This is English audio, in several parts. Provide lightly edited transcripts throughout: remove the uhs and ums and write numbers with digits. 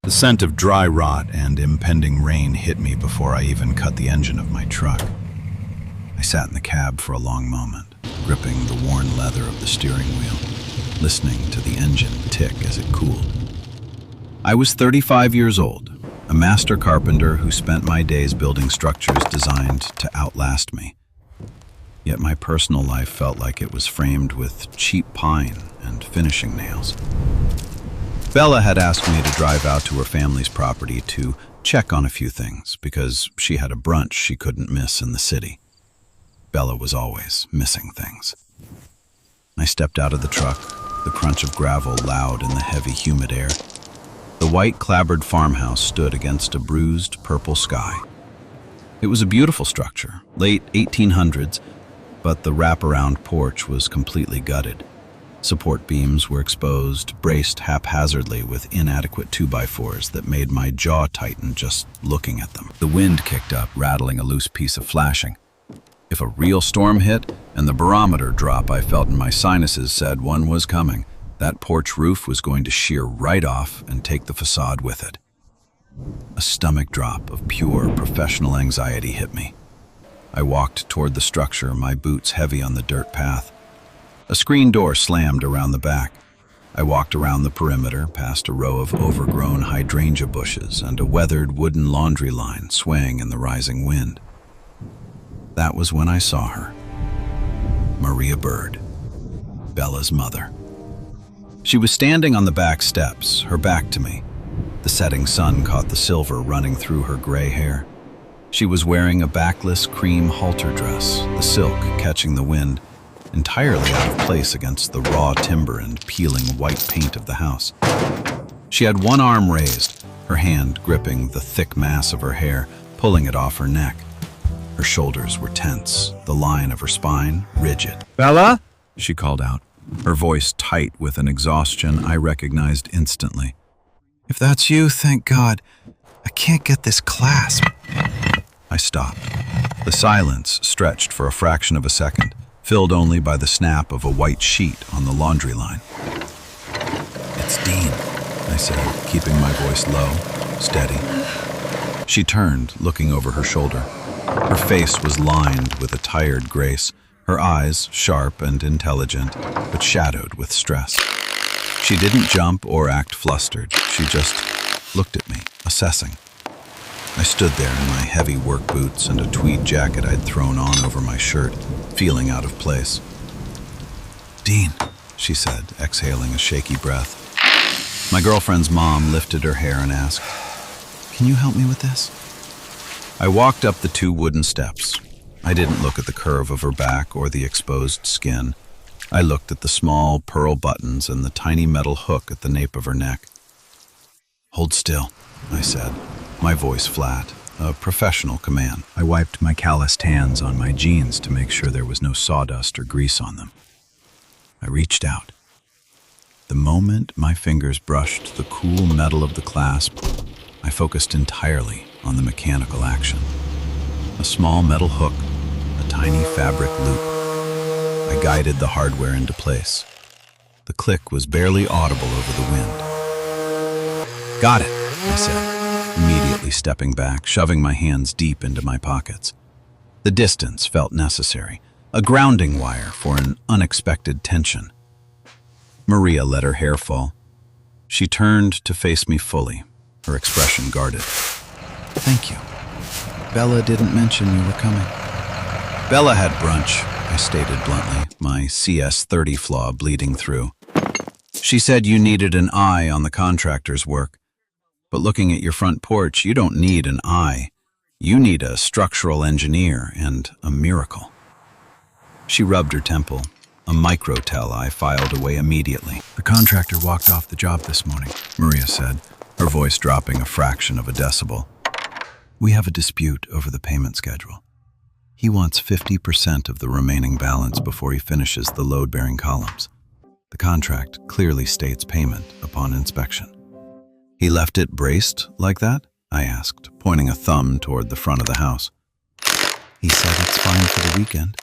The scent of dry rot and impending rain hit me before I even cut the engine of my truck. I sat in the cab for a long moment, gripping the worn leather of the steering wheel, listening to the engine tick as it cooled. I was 35 years old, a master carpenter who spent my days building structures designed to outlast me. Yet my personal life felt like it was framed with cheap pine and finishing nails. Bella had asked me to drive out to her family's property to check on a few things because she had a brunch she couldn't miss in the city. Bella was always missing things. I stepped out of the truck, the crunch of gravel loud in the heavy, humid air. The white clapboard farmhouse stood against a bruised purple sky. It was a beautiful structure, late 1800s, but the wraparound porch was completely gutted. Support beams were exposed, braced haphazardly with inadequate 2x4s that made my jaw tighten just looking at them. The wind kicked up, rattling a loose piece of flashing. If a real storm hit and the barometer drop I felt in my sinuses said one was coming, that porch roof was going to shear right off and take the facade with it. A stomach drop of pure professional anxiety hit me. I walked toward the structure, my boots heavy on the dirt path. A screen door slammed around the back. I walked around the perimeter, past a row of overgrown hydrangea bushes and a weathered wooden laundry line swaying in the rising wind. That was when I saw her. Maria Bird, Bella's mother. She was standing on the back steps, her back to me. The setting sun caught the silver running through her gray hair. She was wearing a backless cream halter dress, the silk catching the wind, entirely out of place against the raw timber and peeling white paint of the house. She had one arm raised, her hand gripping the thick mass of her hair, pulling it off her neck. Her shoulders were tense, the line of her spine rigid. "Bella?" She called out, her voice tight with an exhaustion I recognized instantly. "If that's you, thank God. I can't get this clasp." I stopped. The silence stretched for a fraction of a second, filled only by the snap of a white sheet on the laundry line. "It's Dean," I said, keeping my voice low, steady. She turned, looking over her shoulder. Her face was lined with a tired grace, her eyes sharp and intelligent, but shadowed with stress. She didn't jump or act flustered. She just looked at me, assessing. I stood there in my heavy work boots and a tweed jacket I'd thrown on over my shirt, feeling out of place. "Dean," she said, exhaling a shaky breath. My girlfriend's mom lifted her hair and asked, "Can you help me with this?" I walked up the 2 wooden steps. I didn't look at the curve of her back or the exposed skin. I looked at the small pearl buttons and the tiny metal hook at the nape of her neck. "Hold still," I said, my voice flat, a professional command. I wiped my calloused hands on my jeans to make sure there was no sawdust or grease on them. I reached out. The moment my fingers brushed the cool metal of the clasp, I focused entirely on the mechanical action. A small metal hook, a tiny fabric loop. I guided the hardware into place. The click was barely audible over the wind. "Got it," I said, immediately stepping back, shoving my hands deep into my pockets. The distance felt necessary, a grounding wire for an unexpected tension. Maria let her hair fall. She turned to face me fully, her expression guarded. "Thank you. Bella didn't mention you were coming." "Bella had brunch," I stated bluntly, my CS30 flaw bleeding through. "She said you needed an eye on the contractor's work. But looking at your front porch, you don't need an eye. You need a structural engineer and a miracle." She rubbed her temple, a micro-tell I filed away immediately. "The contractor walked off the job this morning," Maria said, her voice dropping a fraction of a decibel. "We have a dispute over the payment schedule. He wants 50% of the remaining balance before he finishes the load-bearing columns. The contract clearly states payment upon inspection." "He left it braced like that?" I asked, pointing a thumb toward the front of the house. "He said it's fine for the weekend."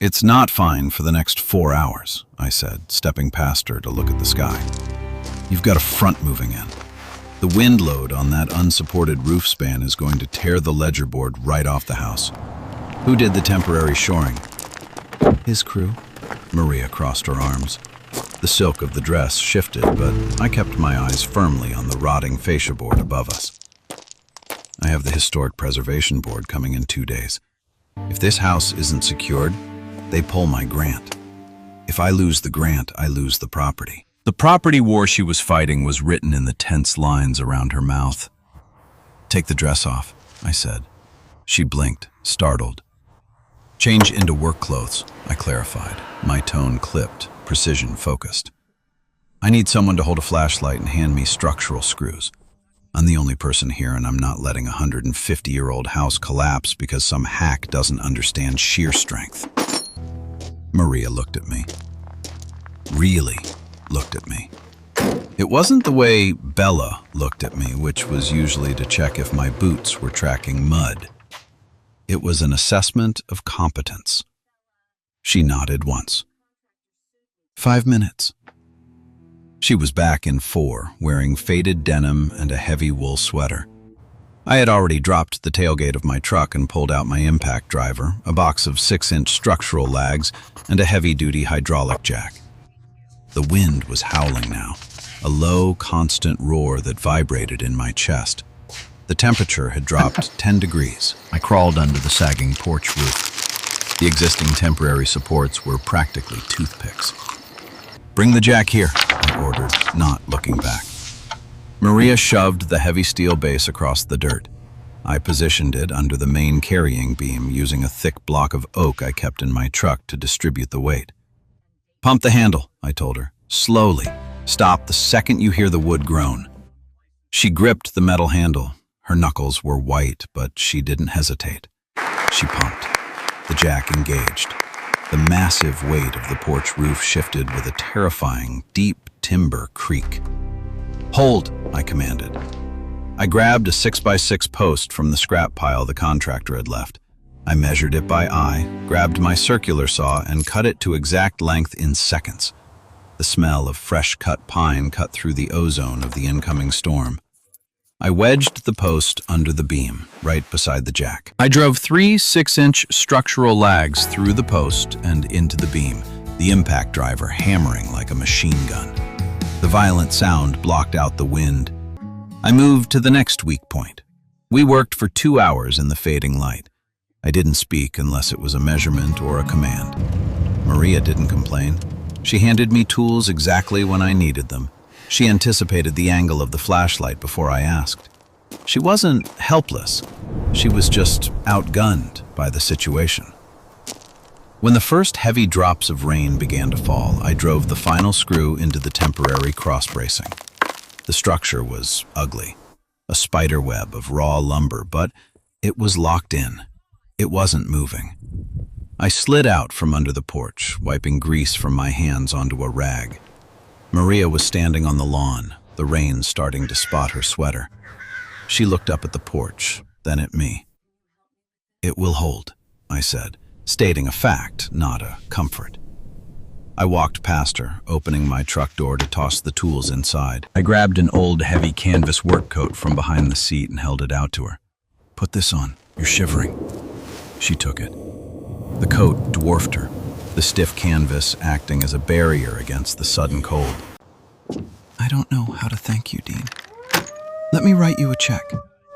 "It's not fine for the next 4 hours," I said, stepping past her to look at the sky. "You've got a front moving in." The wind load on that unsupported roof span is going to tear the ledger board right off the house. Who did the temporary shoring? His crew. Maria crossed her arms. The silk of the dress shifted, but I kept my eyes firmly on the rotting fascia board above us. I have the Historic Preservation Board coming in 2 days. If this house isn't secured, they pull my grant. If I lose the grant, I lose the property. The property war she was fighting was written in the tense lines around her mouth. "Take the dress off," I said. She blinked, startled. "Change into work clothes," I clarified, my tone clipped, precision focused. "I need someone to hold a flashlight and hand me structural screws. I'm the only person here, and I'm not letting a 150-year-old house collapse because some hack doesn't understand shear strength." Maria looked at me. Really looked at me. It wasn't the way Bella looked at me, which was usually to check if my boots were tracking mud. It was an assessment of competence. She nodded once. 5 minutes. She was back in 4, wearing faded denim and a heavy wool sweater. I had already dropped the tailgate of my truck and pulled out my impact driver, a box of 6-inch structural lags, and a heavy-duty hydraulic jack. The wind was howling now, a low, constant roar that vibrated in my chest. The temperature had dropped 10 degrees. I crawled under the sagging porch roof. The existing temporary supports were practically toothpicks. "Bring the jack here," I ordered, not looking back. Maria shoved the heavy steel base across the dirt. I positioned it under the main carrying beam using a thick block of oak I kept in my truck to distribute the weight. "Pump the handle," I told her. "Slowly. Stop the second you hear the wood groan." She gripped the metal handle. Her knuckles were white, but she didn't hesitate. She pumped. The jack engaged. The massive weight of the porch roof shifted with a terrifying, deep timber creak. "Hold," I commanded. I grabbed a 6x6 post from the scrap pile the contractor had left. I measured it by eye, grabbed my circular saw, and cut it to exact length in seconds. The smell of fresh-cut pine cut through the ozone of the incoming storm. I wedged the post under the beam, right beside the jack. I drove 3 6-inch structural lags through the post and into the beam, the impact driver hammering like a machine gun. The violent sound blocked out the wind. I moved to the next weak point. We worked for 2 hours in the fading light. I didn't speak unless it was a measurement or a command. Maria didn't complain. She handed me tools exactly when I needed them. She anticipated the angle of the flashlight before I asked. She wasn't helpless. She was just outgunned by the situation. When the first heavy drops of rain began to fall, I drove the final screw into the temporary cross bracing. The structure was ugly, a spider web of raw lumber, but it was locked in. It wasn't moving. I slid out from under the porch, wiping grease from my hands onto a rag. Maria was standing on the lawn, the rain starting to spot her sweater. She looked up at the porch, then at me. "It will hold," I said, stating a fact, not a comfort. I walked past her, opening my truck door to toss the tools inside. I grabbed an old, heavy canvas work coat from behind the seat and held it out to her. "Put this on. You're shivering." She took it. The coat dwarfed her, the stiff canvas acting as a barrier against the sudden cold. "I don't know how to thank you, Dean. Let me write you a check."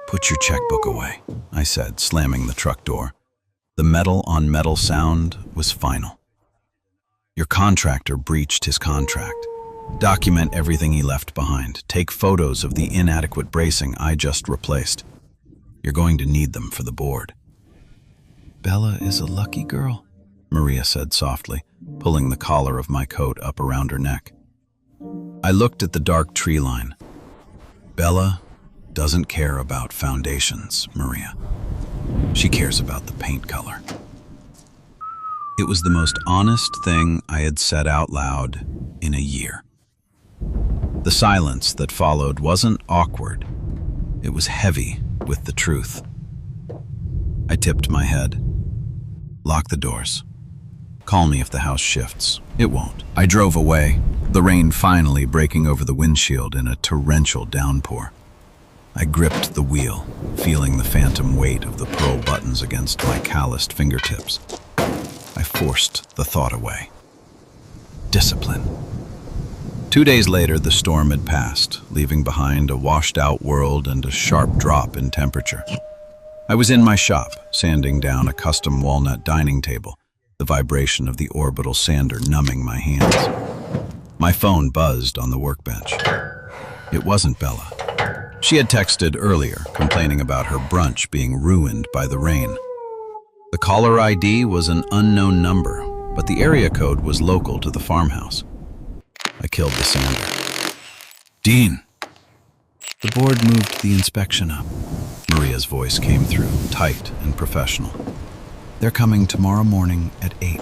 "Put your checkbook away," I said, slamming the truck door. The metal-on-metal sound was final. "Your contractor breached his contract. Document everything he left behind. Take photos of the inadequate bracing I just replaced. You're going to need them for the board." "Bella is a lucky girl," Maria said softly, pulling the collar of my coat up around her neck. I looked at the dark tree line. "Bella doesn't care about foundations, Maria. She cares about the paint color." It was the most honest thing I had said out loud in a year. The silence that followed wasn't awkward. It was heavy with the truth. I tipped my head. "Lock the doors. Call me if the house shifts. It won't." I drove away, the rain finally breaking over the windshield in a torrential downpour. gripped the wheel, feeling the phantom weight of the pearl buttons against my calloused fingertips. I forced the thought away. Discipline. 2 days later, the storm had passed, leaving behind a washed-out world and a sharp drop in temperature. I was in my shop, sanding down a custom walnut dining table, the vibration of the orbital sander numbing my hands. My phone buzzed on the workbench. It wasn't Bella. She had texted earlier, complaining about her brunch being ruined by the rain. The caller ID was an unknown number, but the area code was local to the farmhouse. I killed the sander. Dean! The board moved the inspection up. Maria's voice came through, tight and professional. They're coming tomorrow morning at 8.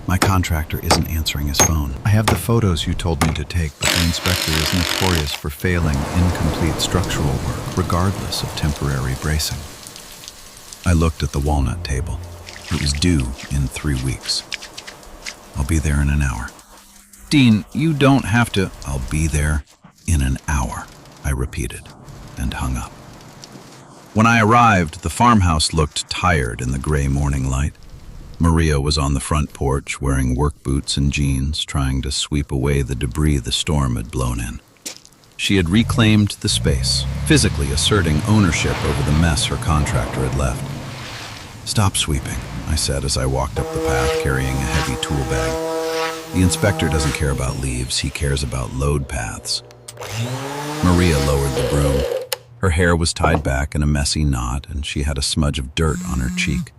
My contractor isn't answering his phone. I have the photos you told me to take, but the inspector is notorious for failing incomplete structural work, regardless of temporary bracing. I looked at the walnut table. It was due in 3 weeks. I'll be there in an hour. Dean, you don't have to. I'll be there in an hour, I repeated, and hung up. When I arrived, the farmhouse looked tired in the gray morning light. Maria was on the front porch, wearing work boots and jeans, trying to sweep away the debris the storm had blown in. She had reclaimed the space, physically asserting ownership over the mess her contractor had left. Stop sweeping, I said as I walked up the path carrying a heavy tool bag. The inspector doesn't care about leaves, he cares about load paths. Maria lowered the broom. Her hair was tied back in a messy knot, and she had a smudge of dirt on her cheek.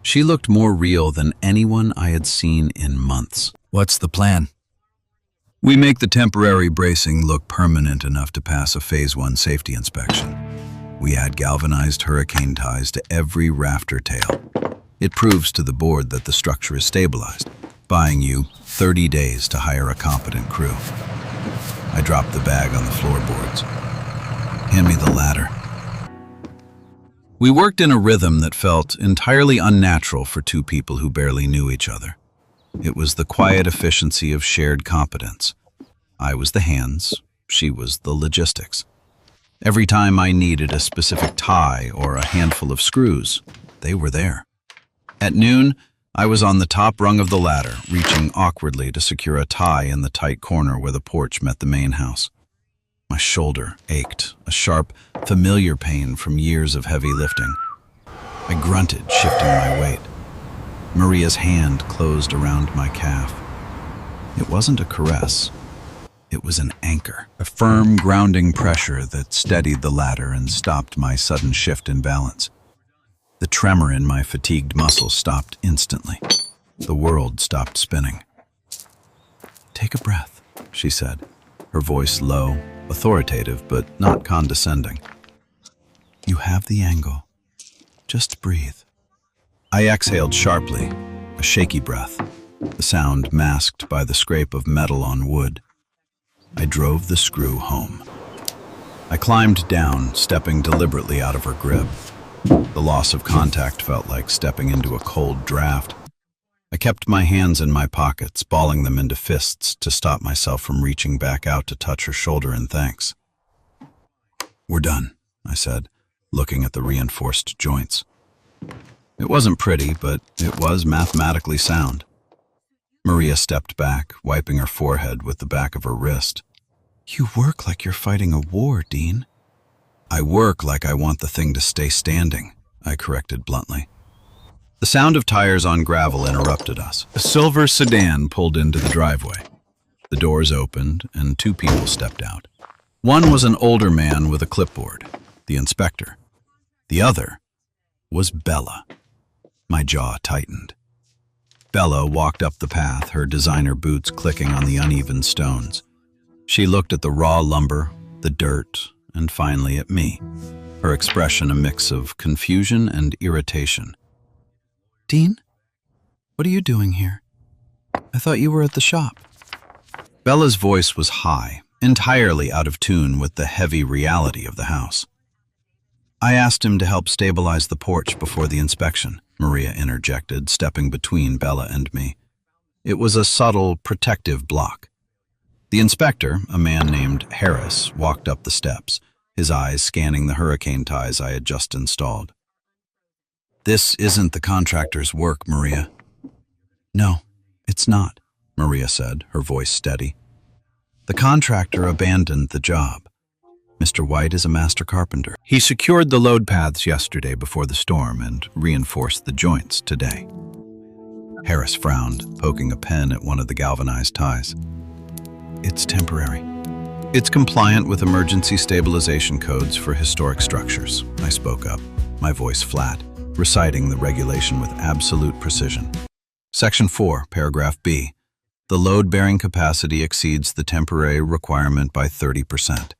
She looked more real than anyone I had seen in months. What's the plan? We make the temporary bracing look permanent enough to pass a Phase 1 safety inspection. We add galvanized hurricane ties to every rafter tail. It proves to the board that the structure is stabilized, buying you 30 days to hire a competent crew. I dropped the bag on the floorboards. Hand me the ladder. We worked in a rhythm that felt entirely unnatural for two people who barely knew each other. It was the quiet efficiency of shared competence. I was the hands, she was the logistics. Every time I needed a specific tie or a handful of screws, they were there. At noon, I was on the top rung of the ladder, reaching awkwardly to secure a tie in the tight corner where the porch met the main house. My shoulder ached, a sharp, familiar pain from years of heavy lifting. I grunted, shifting my weight. Maria's hand closed around my calf. It wasn't a caress. It was an anchor, a firm, grounding pressure that steadied the ladder and stopped my sudden shift in balance. The tremor in my fatigued muscles stopped instantly. The world stopped spinning. Take a breath, she said, her voice low, authoritative, but not condescending. You have the angle. Just breathe. I exhaled sharply, a shaky breath, the sound masked by the scrape of metal on wood. I drove the screw home. I climbed down, stepping deliberately out of her grip. The loss of contact felt like stepping into a cold draft. I kept my hands in my pockets, balling them into fists to stop myself from reaching back out to touch her shoulder in thanks. We're done, I said, looking at the reinforced joints. It wasn't pretty, but it was mathematically sound. Maria stepped back, wiping her forehead with the back of her wrist. You work like you're fighting a war, Dean. I work like I want the thing to stay standing, I corrected bluntly. The sound of tires on gravel interrupted us. A silver sedan pulled into the driveway. The doors opened, and two people stepped out. One was an older man with a clipboard, the inspector. The other was Bella. My jaw tightened. Bella walked up the path, her designer boots clicking on the uneven stones. She looked at the raw lumber, the dirt, and finally at me, her expression a mix of confusion and irritation. Dean, what are you doing here? I thought you were at the shop. Bella's voice was high, entirely out of tune with the heavy reality of the house. I asked him to help stabilize the porch before the inspection, Maria interjected, stepping between Bella and me. It was a subtle, protective block. The inspector, a man named Harris, walked up the steps, his eyes scanning the hurricane ties I had just installed. "This isn't the contractor's work, Maria." "No, it's not," Maria said, her voice steady. "The contractor abandoned the job. Mr. White is a master carpenter. He secured the load paths yesterday before the storm and reinforced the joints today." Harris frowned, poking a pen at one of the galvanized ties. "It's temporary. It's compliant with emergency stabilization codes for historic structures," I spoke up, my voice flat, reciting the regulation with absolute precision. Section 4, paragraph B. The load-bearing capacity exceeds the temporary requirement by 30%.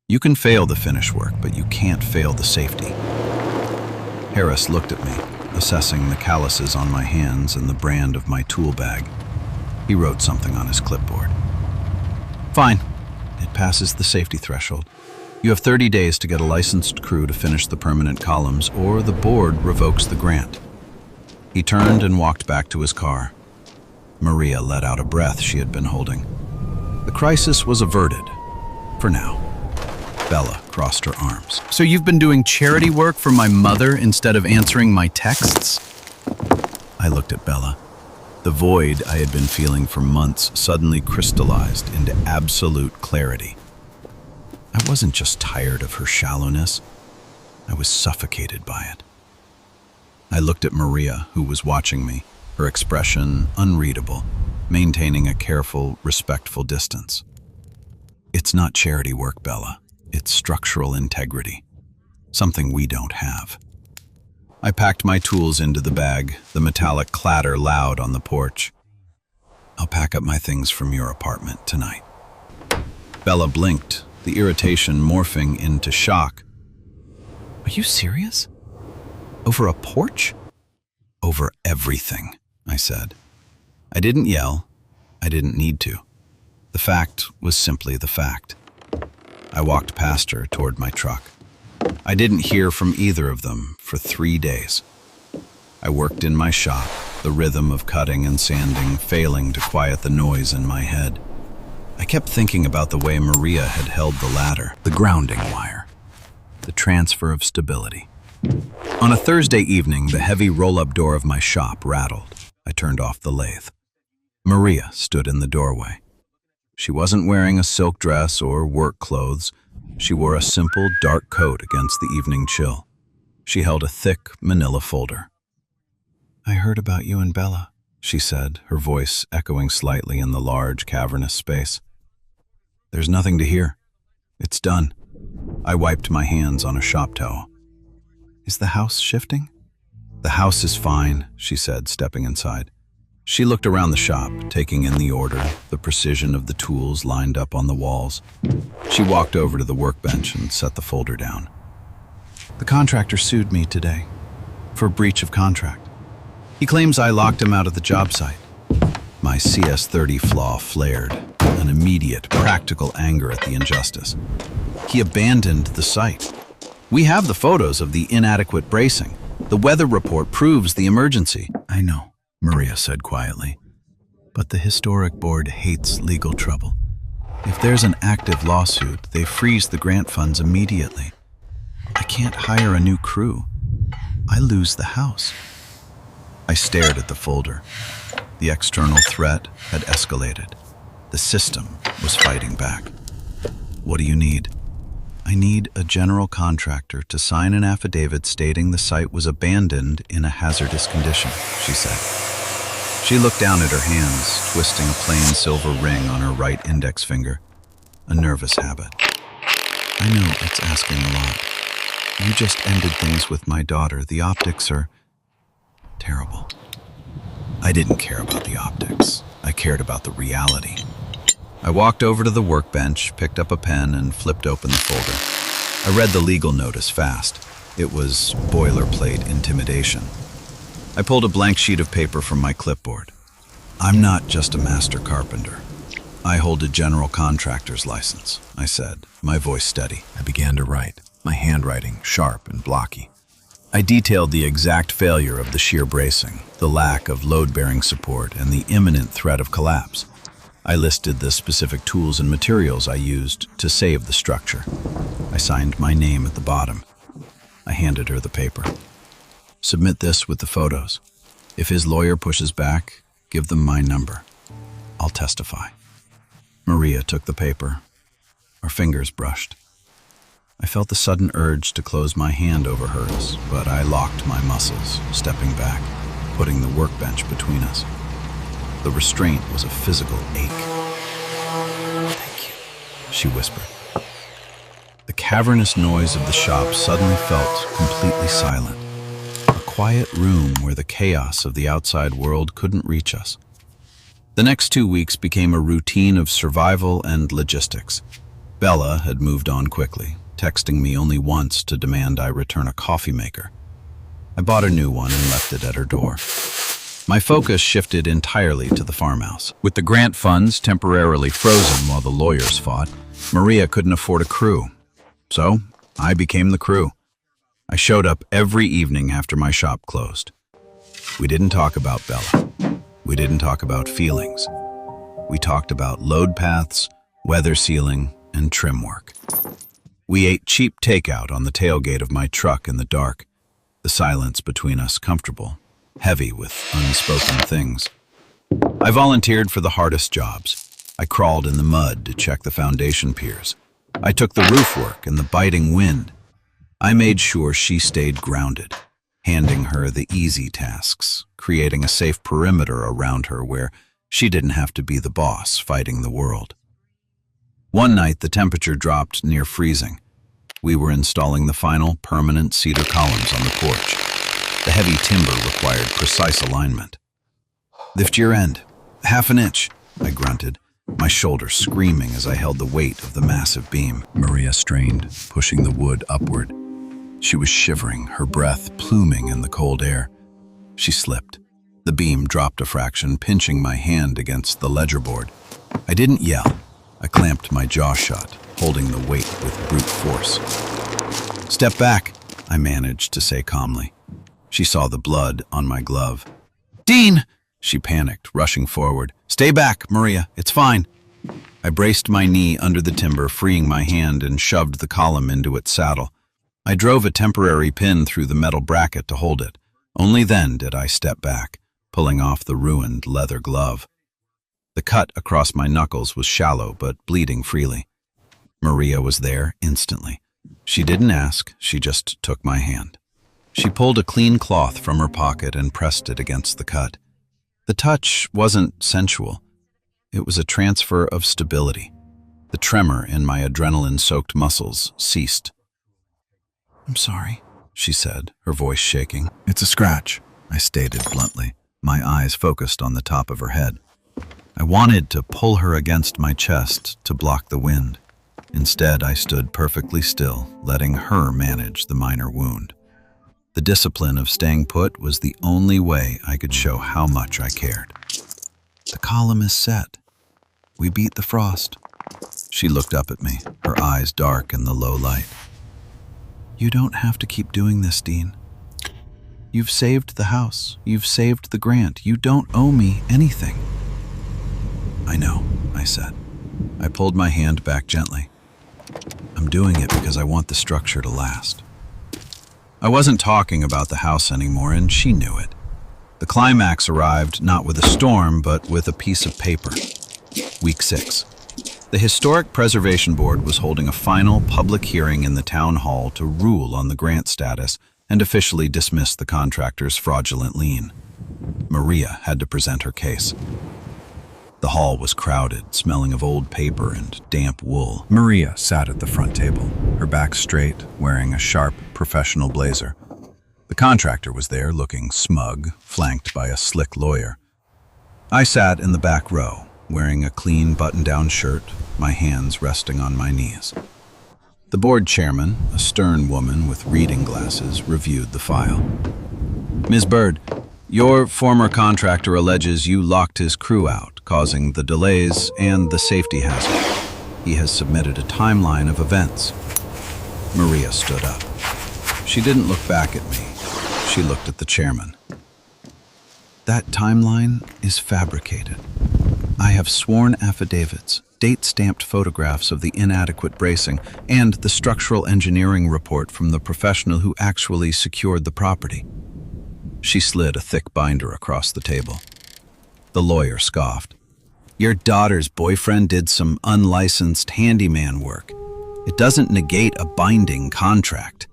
You can fail the finish work, but you can't fail the safety. Harris looked at me, assessing the calluses on my hands and the brand of my tool bag. He wrote something on his clipboard. "Fine. It passes the safety threshold. You have 30 days to get a licensed crew to finish the permanent columns, or the board revokes the grant." He turned and walked back to his car. Maria let out a breath she had been holding. The crisis was averted. For now. Bella crossed her arms. "So you've been doing charity work for my mother instead of answering my texts?" I looked at Bella. The void I had been feeling for months suddenly crystallized into absolute clarity. I wasn't just tired of her shallowness. I was suffocated by it. I looked at Maria, who was watching me, her expression unreadable, maintaining a careful, respectful distance. "It's not charity work, Bella. It's structural integrity, something we don't have." I packed my tools into the bag, the metallic clatter loud on the porch. "I'll pack up my things from your apartment tonight." Bella blinked, the irritation morphing into shock. "Are you serious? Over a porch?" "Over everything," I said. I didn't yell. I didn't need to. The fact was simply the fact. I walked past her toward my truck. I didn't hear from either of them for 3 days. I worked in my shop, the rhythm of cutting and sanding failing to quiet the noise in my head. I kept thinking about the way Maria had held the ladder, the grounding wire, the transfer of stability. On a Thursday evening, the heavy roll-up door of my shop rattled. I turned off the lathe. Maria stood in the doorway. She wasn't wearing a silk dress or work clothes. She wore a simple, dark coat against the evening chill. She held a thick manila folder. "I heard about you and Bella," she said, her voice echoing slightly in the large, cavernous space. "There's nothing to hear. It's done." I wiped my hands on a shop towel. "Is the house shifting?" "The house is fine," she said, stepping inside. She looked around the shop, taking in the order, the precision of the tools lined up on the walls. She walked over to the workbench and set the folder down. "The contractor sued me today for breach of contract. He claims I locked him out of the job site." My CS30 flaw flared, an immediate, practical anger at the injustice. "He abandoned the site. We have the photos of the inadequate bracing. The weather report proves the emergency." "I know," Maria said quietly, "but the historic board hates legal trouble. If there's an active lawsuit, they freeze the grant funds immediately. I can't hire a new crew. I lose the house." I stared at the folder. The external threat had escalated. The system was fighting back. "What do you need?" "I need a general contractor to sign an affidavit stating the site was abandoned in a hazardous condition," she said. She looked down at her hands, twisting a plain silver ring on her right index finger. A nervous habit. "I know it's asking a lot. You just ended things with my daughter. The optics are terrible." I didn't care about the optics. I cared about the reality. I walked over to the workbench, picked up a pen, and flipped open the folder. I read the legal notice fast. It was boilerplate intimidation. I pulled a blank sheet of paper from my clipboard. "I'm not just a master carpenter. I hold a general contractor's license," I said, my voice steady. I began to write, my handwriting sharp and blocky. I detailed the exact failure of the shear bracing, the lack of load-bearing support, and the imminent threat of collapse. I listed the specific tools and materials I used to save the structure. I signed my name at the bottom. I handed her the paper. Submit this with the photos. If his lawyer pushes back, give them my number. I'll testify. Maria took the paper. Our fingers brushed. I felt the sudden urge to close my hand over hers, but I locked my muscles, stepping back, putting the workbench between us. The restraint was a physical ache. "Thank you," she whispered. The cavernous noise of the shop suddenly felt completely silent. A quiet room where the chaos of the outside world couldn't reach us. The next 2 weeks became a routine of survival and logistics. Bella had moved on quickly, texting me only once to demand I return a coffee maker. I bought a new one and left it at her door. My focus shifted entirely to the farmhouse. With the grant funds temporarily frozen while the lawyers fought, Maria couldn't afford a crew. So, I became the crew. I showed up every evening after my shop closed. We didn't talk about Bella. We didn't talk about feelings. We talked about load paths, weather sealing, and trim work. We ate cheap takeout on the tailgate of my truck in the dark, the silence between us comfortable, heavy with unspoken things. I volunteered for the hardest jobs. I crawled in the mud to check the foundation piers. I took the roof work in the biting wind. I made sure she stayed grounded, handing her the easy tasks, creating a safe perimeter around her where she didn't have to be the boss fighting the world. One night, the temperature dropped near freezing. We were installing the final permanent cedar columns on the porch. The heavy timber required precise alignment. "Lift your end. 1/2 inch," I grunted, my shoulders screaming as I held the weight of the massive beam. Maria strained, pushing the wood upward. She was shivering, her breath pluming in the cold air. She slipped. The beam dropped a fraction, pinching my hand against the ledger board. I didn't yell. I clamped my jaw shut, holding the weight with brute force. "Step back," I managed to say calmly. She saw the blood on my glove. "Dean!" She panicked, rushing forward. "Stay back, Maria. It's fine." I braced my knee under the timber, freeing my hand, and shoved the column into its saddle. I drove a temporary pin through the metal bracket to hold it. Only then did I step back, pulling off the ruined leather glove. The cut across my knuckles was shallow but bleeding freely. Maria was there instantly. She didn't ask, she just took my hand. She pulled a clean cloth from her pocket and pressed it against the cut. The touch wasn't sensual. It was a transfer of stability. The tremor in my adrenaline-soaked muscles ceased. "I'm sorry," she said, her voice shaking. "It's a scratch," I stated bluntly, my eyes focused on the top of her head. I wanted to pull her against my chest to block the wind. Instead, I stood perfectly still, letting her manage the minor wound. The discipline of staying put was the only way I could show how much I cared. "The column is set. We beat the frost." She looked up at me, her eyes dark in the low light. "You don't have to keep doing this, Dean. You've saved the house. You've saved the grant. You don't owe me anything." "I know," I said. I pulled my hand back gently. "I'm doing it because I want the structure to last." I wasn't talking about the house anymore, and she knew it. The climax arrived not with a storm, but with a piece of paper. Week 6. The Historic Preservation Board was holding a final public hearing in the town hall to rule on the grant status and officially dismiss the contractor's fraudulent lien. Maria had to present her case. The hall was crowded, smelling of old paper and damp wool. Maria sat at the front table, her back straight, wearing a sharp, professional blazer. The contractor was there, looking smug, flanked by a slick lawyer. I sat in the back row, wearing a clean button-down shirt, my hands resting on my knees. The board chairman, a stern woman with reading glasses, reviewed the file. "Ms. Bird, your former contractor alleges you locked his crew out, causing the delays and the safety hazard. He has submitted a timeline of events." Maria stood up. She didn't look back at me. She looked at the chairman. "That timeline is fabricated. I have sworn affidavits, date-stamped photographs of the inadequate bracing, and the structural engineering report from the professional who actually secured the property. She slid a thick binder across the table. The lawyer scoffed. Your daughter's boyfriend did some unlicensed handyman work. It doesn't negate a binding contract.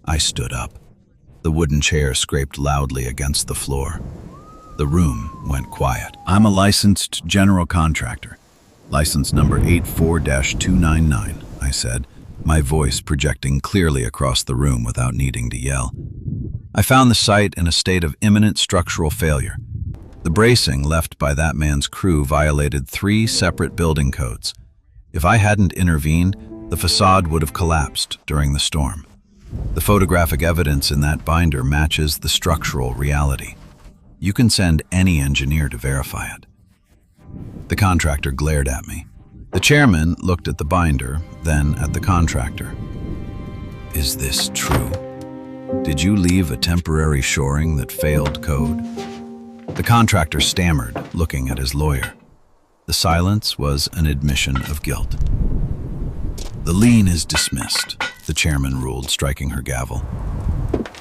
I stood up. The wooden chair scraped loudly against the floor. The room went quiet. I'm a licensed general contractor. License number 84-299, I said, my voice projecting clearly across the room without needing to yell. I found the site in a state of imminent structural failure. The bracing left by that man's crew violated 3 separate building codes. If I hadn't intervened, the facade would have collapsed during the storm. The photographic evidence in that binder matches the structural reality. You can send any engineer to verify it. The contractor glared at me. The chairman looked at the binder, then at the contractor. Is this true? Did you leave a temporary shoring that failed code? The contractor stammered, looking at his lawyer. The silence was an admission of guilt. The lien is dismissed, the chairman ruled, striking her gavel.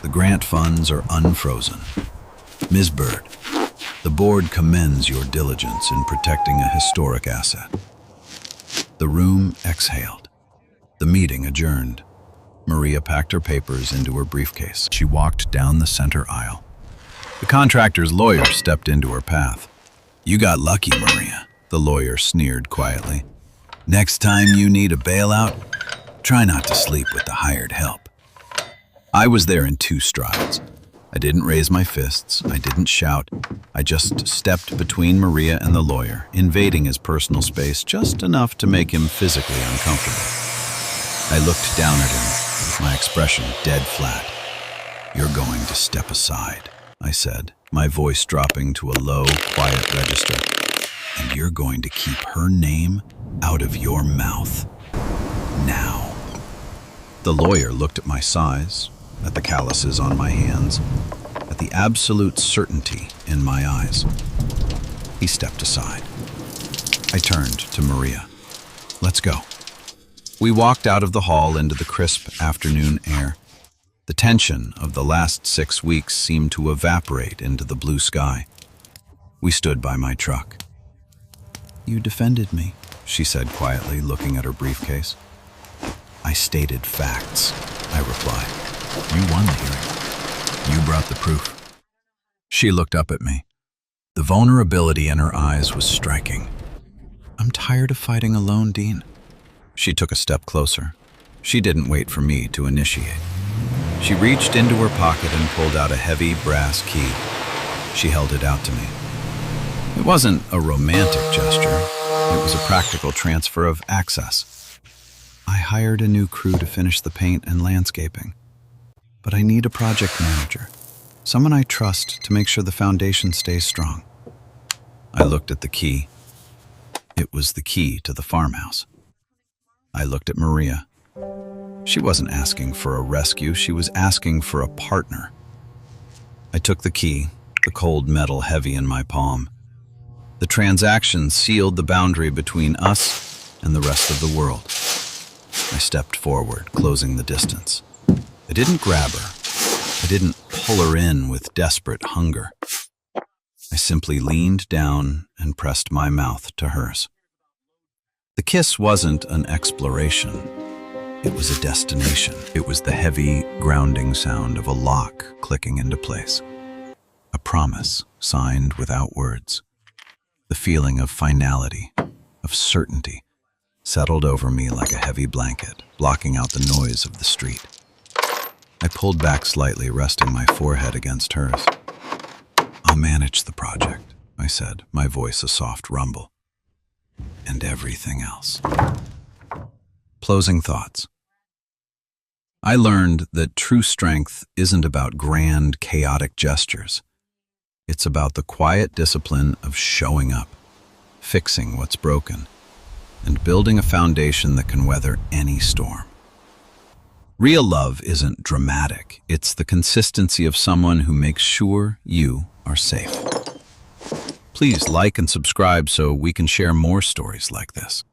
The grant funds are unfrozen. Ms. Bird, the board commends your diligence in protecting a historic asset. The room exhaled. The meeting adjourned. Maria packed her papers into her briefcase. She walked down the center aisle. The contractor's lawyer stepped into her path. You got lucky, Maria, the lawyer sneered quietly. Next time you need a bailout, try not to sleep with the hired help. I was there in 2 strides. I didn't raise my fists, I didn't shout. I just stepped between Maria and the lawyer, invading his personal space just enough to make him physically uncomfortable. I looked down at him, my expression dead flat. You're going to step aside, I said, my voice dropping to a low, quiet register. And you're going to keep her name out of your mouth. Now. The lawyer looked at my size, at the calluses on my hands, at the absolute certainty in my eyes. He stepped aside. I turned to Maria. Let's go. We walked out of the hall into the crisp afternoon air. The tension of the last 6 weeks seemed to evaporate into the blue sky. We stood by my truck. You defended me, she said quietly, looking at her briefcase. I stated facts, I replied. You won the hearing. You brought the proof. She looked up at me. The vulnerability in her eyes was striking. I'm tired of fighting alone, Dean. She took a step closer. She didn't wait for me to initiate. She reached into her pocket and pulled out a heavy brass key. She held it out to me. It wasn't a romantic gesture. It was a practical transfer of access. I hired a new crew to finish the paint and landscaping. But I need a project manager, someone I trust to make sure the foundation stays strong. I looked at the key. It was the key to the farmhouse. I looked at Maria. She wasn't asking for a rescue, she was asking for a partner. I took the key, the cold metal heavy in my palm. The transaction sealed the boundary between us and the rest of the world. I stepped forward, closing the distance. I didn't grab her. I didn't pull her in with desperate hunger. I simply leaned down and pressed my mouth to hers. The kiss wasn't an exploration. It was a destination. It was the heavy, grounding sound of a lock clicking into place. A promise signed without words. The feeling of finality, of certainty, settled over me like a heavy blanket, blocking out the noise of the street. I pulled back slightly, resting my forehead against hers. I'll manage the project, I said, my voice a soft rumble. And everything else. Closing thoughts. I learned that true strength isn't about grand, chaotic gestures. It's about the quiet discipline of showing up, fixing what's broken, and building a foundation that can weather any storm. Real love isn't dramatic. It's the consistency of someone who makes sure you are safe. Please like and subscribe so we can share more stories like this.